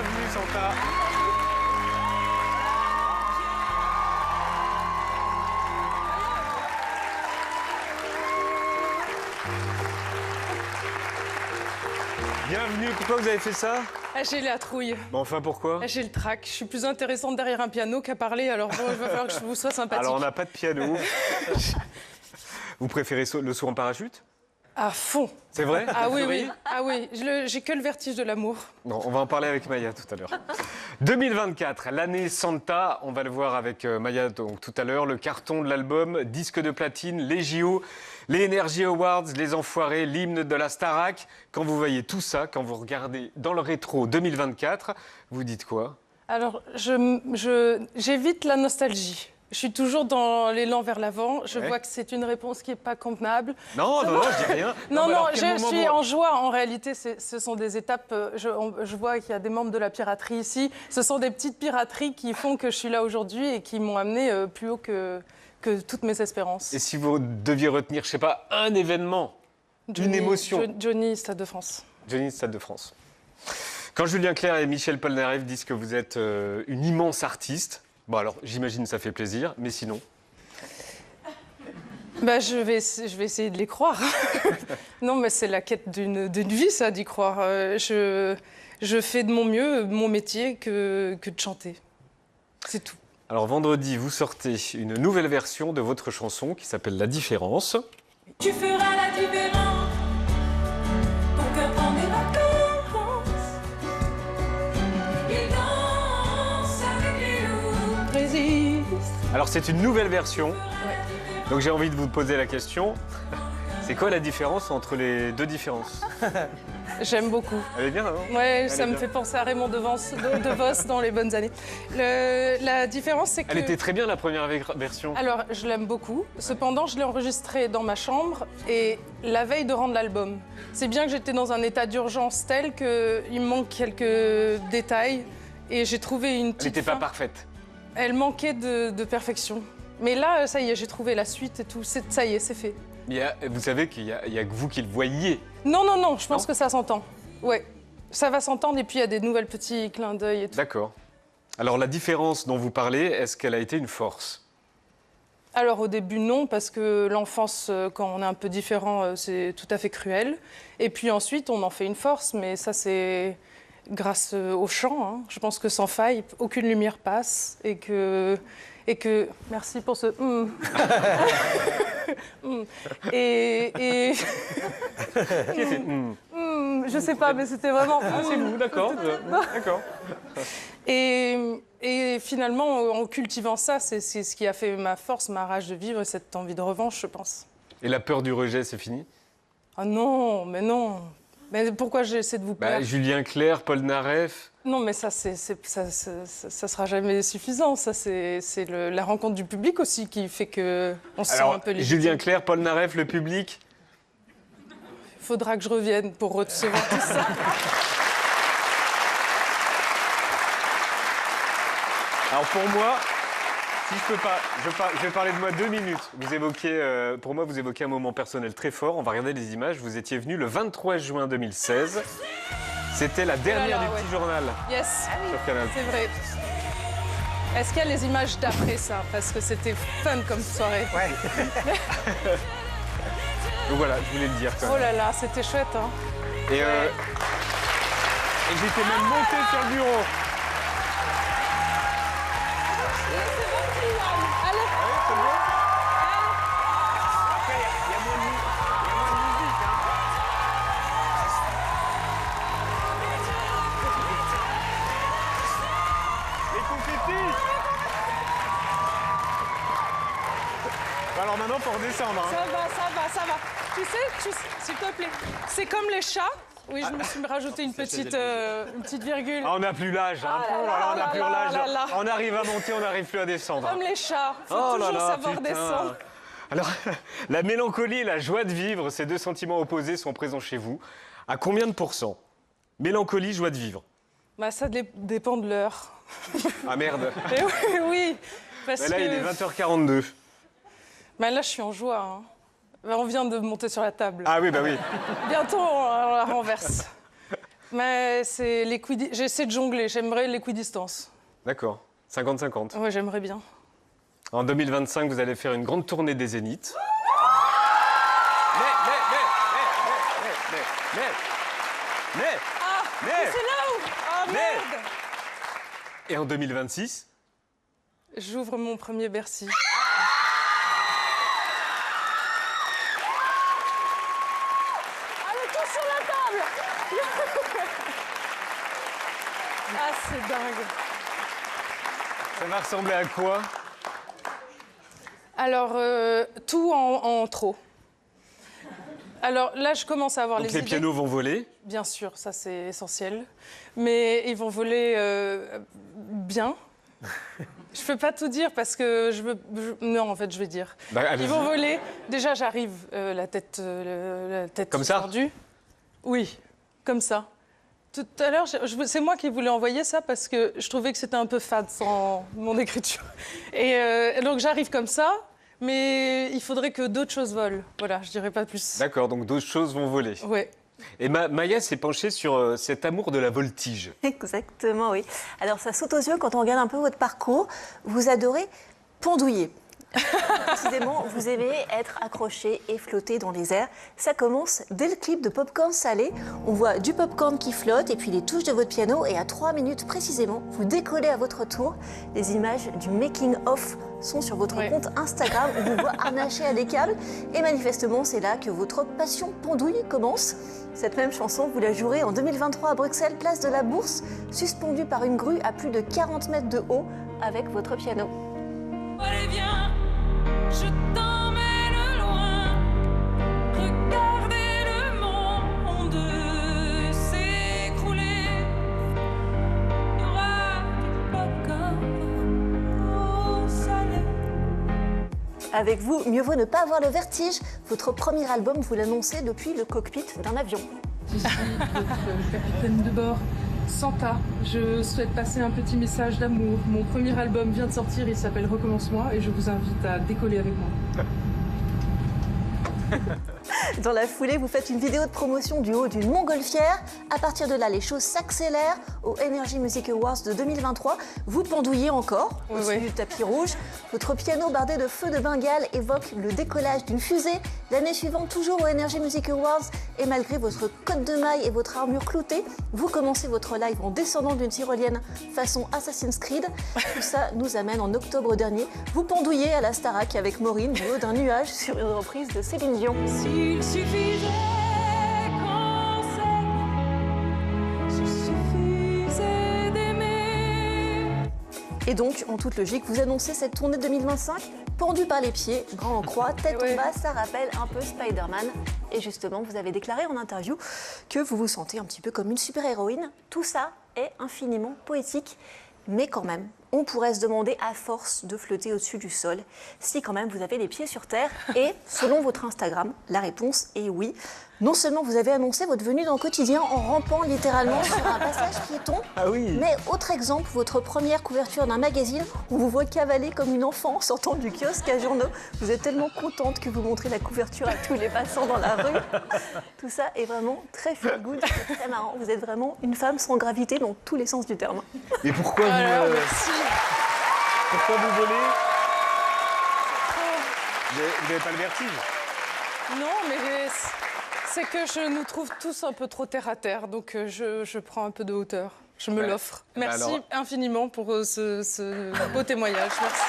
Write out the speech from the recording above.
bienvenue Santa. Bienvenue, pourquoi vous avez fait ça? Ah, j'ai la trouille. Bon, enfin, pourquoi? Ah, j'ai le trac. Je suis plus intéressante derrière un piano qu'à parler, alors bon, il va falloir que je vous sois sympathique. Alors, on n'a pas de piano. Vous préférez le saut en parachute? À fond. C'est vrai? Ah oui, oui. Ah oui, j'ai que le vertige de l'amour. Non, on va en parler avec Maya tout à l'heure. 2024, l'année Santa, on va le voir avec Maya donc, tout à l'heure. Le carton de l'album, disque de platine, les JO, les Energy Awards, les Enfoirés, l'hymne de la Starac. Quand vous voyez tout ça, quand vous regardez dans le rétro 2024, vous dites quoi? Alors, j'évite la nostalgie. Je suis toujours dans l'élan vers l'avant. Je vois que c'est une réponse qui n'est pas convenable. Non, non, non, je dis rien. Non, mais non, alors, je suis en joie. En réalité, ce sont des étapes. Je vois qu'il y a des membres de la piraterie ici. Ce sont des petites pirateries qui font que je suis là aujourd'hui et qui m'ont amené plus haut que toutes mes espérances. Et si vous deviez retenir, je ne sais pas, un événement, une émotion? Johnny, Stade de France. Johnny, Stade de France. Quand Julien Clerc et Michel Polnareff disent que vous êtes une immense artiste, bon alors j'imagine que ça fait plaisir, mais sinon? Bah, je vais essayer de les croire. Non, mais c'est la quête d'une vie, ça, d'y croire. Je fais de mon mieux mon métier que de chanter. C'est tout. Alors vendredi, vous sortez une nouvelle version de votre chanson qui s'appelle La Différence. Tu feras la différence. Ton cœur prend des vacances. Il danse avec les loups. Résiste. Alors c'est une nouvelle version, donc j'ai envie de vous poser la question. C'est quoi la différence entre les deux différences? J'aime beaucoup. Elle est bien, non? Ouais, ça est me bien. fait penser à Raymond DeVos dans les bonnes années. La différence, c'est que... Elle était très bien la première version. Alors, je l'aime beaucoup. Cependant, je l'ai enregistrée dans ma chambre et la veille de rendre l'album. C'est bien que j'étais dans un état d'urgence tel qu'il me manque quelques détails et j'ai trouvé une Elle petite n'était pas fin. parfaite. Elle manquait de perfection. Mais là, ça y est, j'ai trouvé la suite et tout. Ça y est, c'est fait. Vous savez qu'il n'y a que vous qui le voyez. Non, non, non, je pense Non que ça s'entend. Ouais, ça va s'entendre et puis il y a des nouvelles petits clins d'œil et tout. D'accord. Alors la différence dont vous parlez, est-ce qu'elle a été une force? Alors au début non, parce que l'enfance, quand on est un peu différent, c'est tout à fait cruel. Et puis ensuite, on en fait une force, mais ça c'est grâce au chant. Hein. Je pense que sans faille, aucune lumière passe et que merci pour ce et Qui a fait je sais pas, mais c'était vraiment C'est vous, d'accord. D'accord. Et finalement, en cultivant ça, c'est ce qui a fait ma force, ma rage de vivre, cette envie de revanche, je pense. Et la peur du rejet, c'est fini? Ah non, mais non. Mais pourquoi j'essaie de vous plaire? Julien Clerc, Polnareff. Non, mais ça sera jamais suffisant. Ça, c'est la rencontre du public aussi qui fait que on se sent Alors, un peu légitime. Julien Clerc, Polnareff, le public. Il faudra que je revienne pour recevoir tout ça. Alors pour moi, si je peux pas, je vais parler de moi 2 minutes. Vous évoquez, pour moi, vous évoquez un moment personnel très fort. On va regarder les images. Vous étiez venu le 23 juin 2016. C'était la dernière là, du petit ouais. journal Yes, sur Canal. c'est vrai. Est-ce qu'il y a les images d'après ça? Parce que c'était fun comme soirée. Ouais. Donc voilà, je voulais le dire quand Oh même. là là, c'était chouette, hein. Et j'étais même monté sur le bureau. Après, il y a moins de musique. Les confettis. Alors maintenant, faut redescendre. Hein. Ça va. Tu sais, s'il te plaît, c'est comme les chats. Oui, je me suis rajouté une petite virgule. Ah, on n'a plus l'âge, hein. Oh là là, on n'a plus l'âge. On arrive à monter, on n'arrive plus à descendre. Comme les chats, faut Oh là toujours là, savoir putain. descendre. Alors, la mélancolie et la joie de vivre, ces deux sentiments opposés sont présents chez vous. À combien de pourcents? Mélancolie, joie de vivre. Bah, ça dépend de l'heure. Ah merde. Et oui, oui, parce Mais là, que... il est 20h42. Bah, là, je suis en joie. Hein. Bah, on vient de monter sur la table. Ah oui, bah oui. Bientôt, on la renverse. Mais c'est j'essaie de jongler, j'aimerais l'équidistance. D'accord. 50-50. Ouais, j'aimerais bien. En 2025, vous allez faire une grande tournée des Zéniths. Mais C'est là où Ah merde Et en 2026, J'ouvre mon premier Bercy. Allez, tous sur la table Ah, c'est dingue. ça va ressembler à quoi? Alors, tout en trop. Alors là, je commence à avoir Donc les les idées. pianos vont voler. Bien sûr, ça c'est essentiel. Mais ils vont voler bien. Je peux pas tout dire parce que non, en fait, je vais dire. Bah, allez-y. Ils vont voler. Déjà, j'arrive la tête Comme ça tendue. Oui, comme ça. Tout à l'heure, c'est moi qui voulais envoyer ça parce que je trouvais que c'était un peu fade sans mon écriture. Et donc j'arrive comme ça, mais il faudrait que d'autres choses volent. Voilà, je dirais pas plus. D'accord, donc d'autres choses vont voler. Ouais. Et Maya s'est penchée sur cet amour de la voltige. Exactement, oui. Alors ça saute aux yeux quand on regarde un peu votre parcours. Vous adorez pendouiller. Précisément, vous aimez être accroché et flotter dans les airs. Ça commence dès le clip de Popcorn Salé. On voit du popcorn qui flotte et puis les touches de votre piano. Et à 3 minutes précisément, vous décollez à votre tour. Les images du making-of sont sur votre compte Instagram. On vous voit harnaché à des câbles. Et manifestement, c'est là que votre passion pendouille commence. Cette même chanson, vous la jouerez en 2023 à Bruxelles, place de la Bourse, suspendue par une grue à plus de 40 mètres de haut avec votre piano. Allez viens, je t'emmène loin. Regardez le monde s'écrouler. Il y aura du popcorn au salé. Avec vous, mieux vaut ne pas avoir le vertige. Votre premier album, vous l'annoncez depuis le cockpit d'un avion. Je suis votre capitaine de bord, Santa. Je souhaite passer un petit message d'amour. Mon premier album vient de sortir, il s'appelle Recommence-moi et je vous invite à décoller avec moi. Dans la foulée, vous faites une vidéo de promotion du haut d'une montgolfière. À partir de là, les choses s'accélèrent au Energy Music Awards de 2023. Vous pendouillez encore au-dessus du tapis rouge. Votre piano bardé de feux de Bengale évoque le décollage d'une fusée. L'année suivante, toujours au Energy Music Awards, et malgré votre cotte de maille et votre armure cloutée, vous commencez votre live en descendant d'une tyrolienne façon Assassin's Creed. Tout ça nous amène en octobre dernier. Vous pendouillez à la Starac avec Maureen du haut d'un nuage sur une reprise de Céline Dion. S'il suffisait qu'on s'aime, s'il suffisait d'aimer. Et donc, en toute logique, vous annoncez cette tournée 2025 pendue par les pieds, bras en croix, tête en bas. Ça rappelle un peu Spider-Man. Et justement, vous avez déclaré en interview que vous vous sentez un petit peu comme une super-héroïne. Tout ça est infiniment poétique. Mais quand même, on pourrait se demander, à force de flotter au-dessus du sol, si quand même vous avez les pieds sur terre. Et selon votre Instagram, la réponse est oui. Non seulement vous avez annoncé votre venue dans le quotidien en rampant littéralement sur un passage piéton, mais autre exemple, votre première couverture d'un magazine, on vous voit cavaler comme une enfant en sortant du kiosque à journaux. Vous êtes tellement contente que vous montrez la couverture à tous les passants dans la rue. Tout ça est vraiment très feel good, c'est très marrant. Vous êtes vraiment une femme sans gravité dans tous les sens du terme. Mais pourquoi Alors, vous, merci. pourquoi vous volez? Vous n'avez pas le vertige? Non, mais c'est que je nous trouve tous un peu trop terre à terre, donc je prends un peu de hauteur. Je me l'offre. bah Merci alors- infiniment pour ce beau témoignage. Merci.